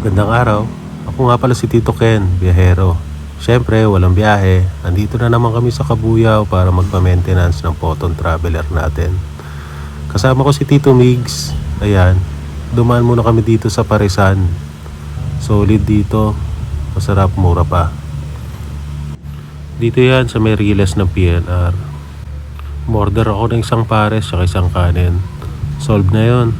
Magandang araw. Ako nga pala si Tito Ken, biyahero. Siyempre, walang biyahe. Andito na naman kami sa Kabuyao para magpa-maintenance ng Photon Traveler natin. Kasama ko si Tito Migs. Ayan, dumaan muna kami dito sa Parisan. Solid dito. Masarap, mura pa. Dito yan sa may Riles ng PNR. Umorder ako ng isang pares at isang kanin. Solve na yon.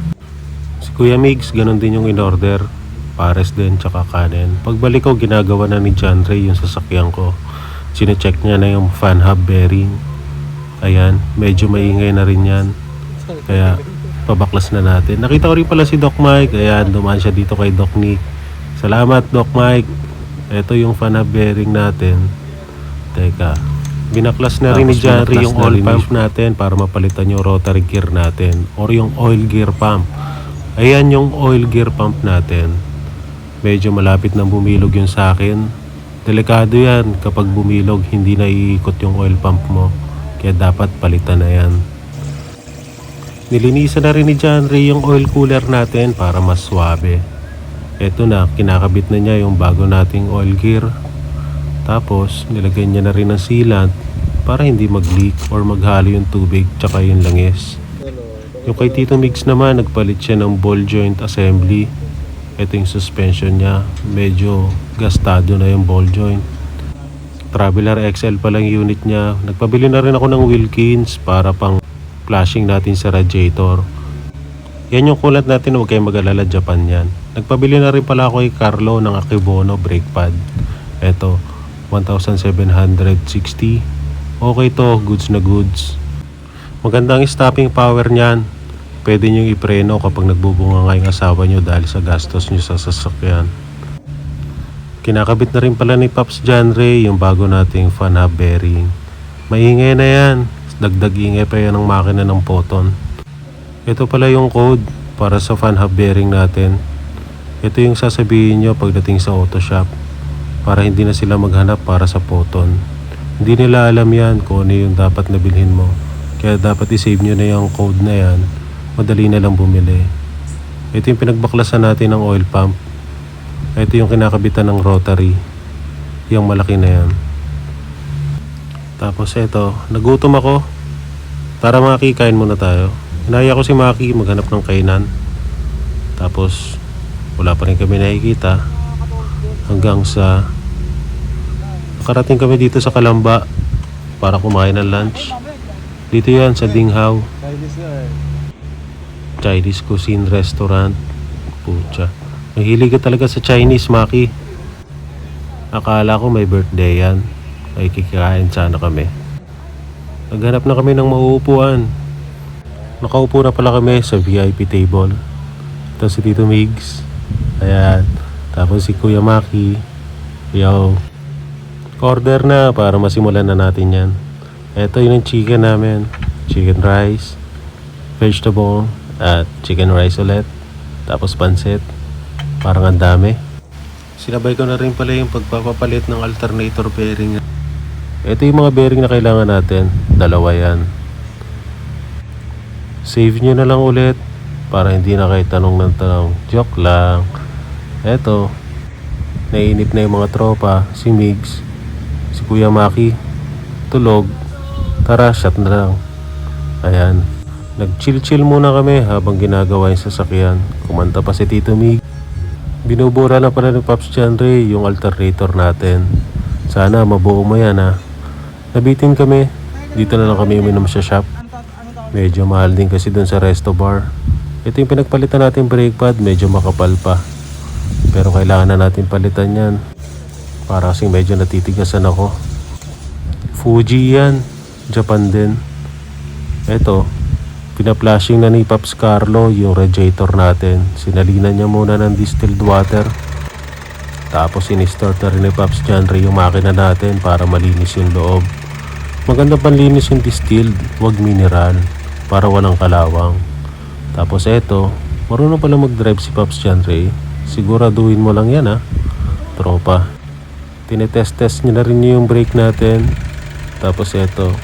Si Kuya Migs, ganun din yung in-order. Pares din tsaka kanin. Pagbalik ko, ginagawa na ni John Ray yung sasakyan ko. Sinecheck niya na yung fan hub bearing. Ayan, medyo maingay na rin yan. Kaya pabaklas na natin. Nakita ko rin pala si Doc Mike. Ayan, dumaan siya dito kay Doc Nick. Salamat Doc Mike. Ito yung fan hub bearing natin. Teka, binaklas na rin ni John Ray yung oil pump natin para mapalitan yung rotary gear natin or yung oil gear pump. Ayan yung oil gear pump natin. Medyo malapit nang bumilog yun sa akin. Delikado yan kapag bumilog, hindi na iikot yung oil pump mo. Kaya dapat palitan na yan. Nilinisan na rin ni John Ray yung oil cooler natin para mas swabe. Eto na, kinakabit na niya yung bago nating oil gear. Tapos nilagay niya na rin ng sealant para hindi mag-leak or maghalo yung tubig tsaka yung langis. Yung kay Tito Migs naman, nagpalit siya ng ball joint assembly. Ito yung suspension niya. Medyo gastado na yung ball joint. Traveler XL pa lang unit niya. Nagpabili na rin ako ng Wilkins para pang flashing natin sa radiator. Yan yung kulat natin, huwag kayong mag-alala, Japan yan. Nagpabili na rin pala ako kay Carlo ng Akibono brake pad. Ito, 1,760. Okay to, goods na goods. Magandang stopping power niyan. Pwede nyo ipreno kapag nagbubunga nga yung asawa nyo dahil sa gastos nyo sa sasakyan. Kinakabit na rin pala ni Pops John Ray yung bago nating fan hub bearing. Maingay na yan. Dagdag ingay pa yan ng makina ng Photon. Ito pala yung code para sa fan hub bearing natin. Ito yung sasabihin nyo pagdating sa auto shop para hindi na sila maghanap para sa Photon. Hindi nila alam yan kung ano yung dapat na bilhin mo. Kaya dapat isave nyo na yung code na yan. Madali na lang bumili. Ito yung pinagbaklasan natin ng oil pump. Ito yung kinakabitan ng rotary. Yung malaki na yan. Tapos ito, nagutom ako. Tara Maki, kain muna tayo. Inaya ko si Maki maghanap ng kainan. Tapos wala pa rin kami nakikita. Hanggang sa nakarating kami dito sa Kalamba para kumain ng lunch. Dito yan sa Dinghaw Chinese Cuisine Restaurant. Pucha, mahilig ka talaga sa Chinese, Maki. Akala ko may birthday yan. Ay kikain sana kami. Naghanap na kami ng mauupuan. Nakaupo na pala kami sa VIP table. Ito si Tito Migs. Ayan. Tapos si Kuya Maki. Yo. Order na para masimulan na natin yan. Ito yung chicken namin. Chicken rice, vegetable, at chicken rice ulit. Tapos pansit. Parang ang dami. Sinabay ko na rin pala yung pagpapapalit ng alternator bearing. Ito yung mga bearing na kailangan natin. Dalawa yan. Save nyo na lang ulit para hindi na kayo tanong ng tanong. Joke lang. Ito, nainip na yung mga tropa. Si Migs, si Kuya Maki, tulog. Tara, shot na lang. Ayan. Nag-chill-chill muna kami habang ginagawa yung sasakyan. Kumanta pa si Tito Mig. Binubura na pala ni Pops John Ray yung alternator natin. Sana mabuo mo yan ha. Nabitin kami. Dito na lang kami uminom sa shop. Medyo mahal din kasi dun sa resto bar. Ito yung pinagpalitan natin brake pad. Medyo makapal pa. Pero kailangan na natin palitan yan. Para kasing medyo natitigasan ako. Fuji yan. Japan din. Ito, pina-flashing na ni Pops Carlo yung radiator natin. Sinalinan niya muna ng distilled water. Tapos in-start na rin ni Pops John Ray yung makina natin para malinis yung loob. Maganda panlinis yung distilled, wag mineral, para walang kalawang. Tapos eto, marunong pala mag-drive si Pops John Ray. Siguraduhin mo lang yan ha, tropa. Tinetest-test niya na rin yung brake natin. Tapos eto,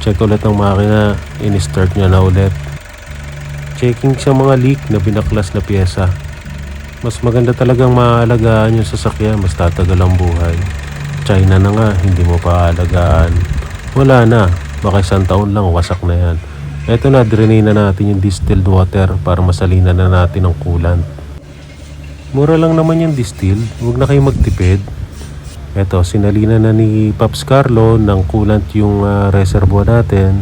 check ulit ang makina, in-start niya na ulit. Checking sa mga leak na binaklas na pyesa. Mas maganda talagang maaalagaan yung sasakyan, mas tatagal ang buhay. China na nga, hindi mo pa aalagaan. Wala na, baka 1 taon lang, wasak na yan. Eto na, drainin na natin yung distilled water para masalinan na natin ang coolant. Mura lang naman yung distill, huwag na kayo magtipid. Eto, sinalina na ni Pops Carlo ng coolant yung reservoir natin.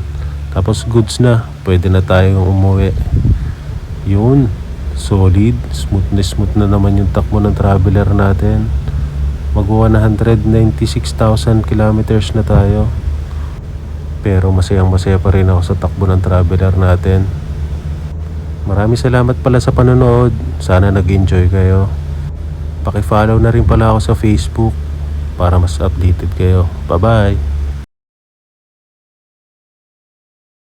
Tapos goods na, pwede na tayong umuwi. Yun, solid, smooth na naman yung takbo ng traveler natin. Mag 196,000 kilometers na tayo. Pero masaya pa rin ako sa takbo ng traveler natin. Maraming salamat pala sa panonood. Sana nag-enjoy kayo. Paki-follow na rin pala ako sa Facebook para mas updated kayo. Bye-bye!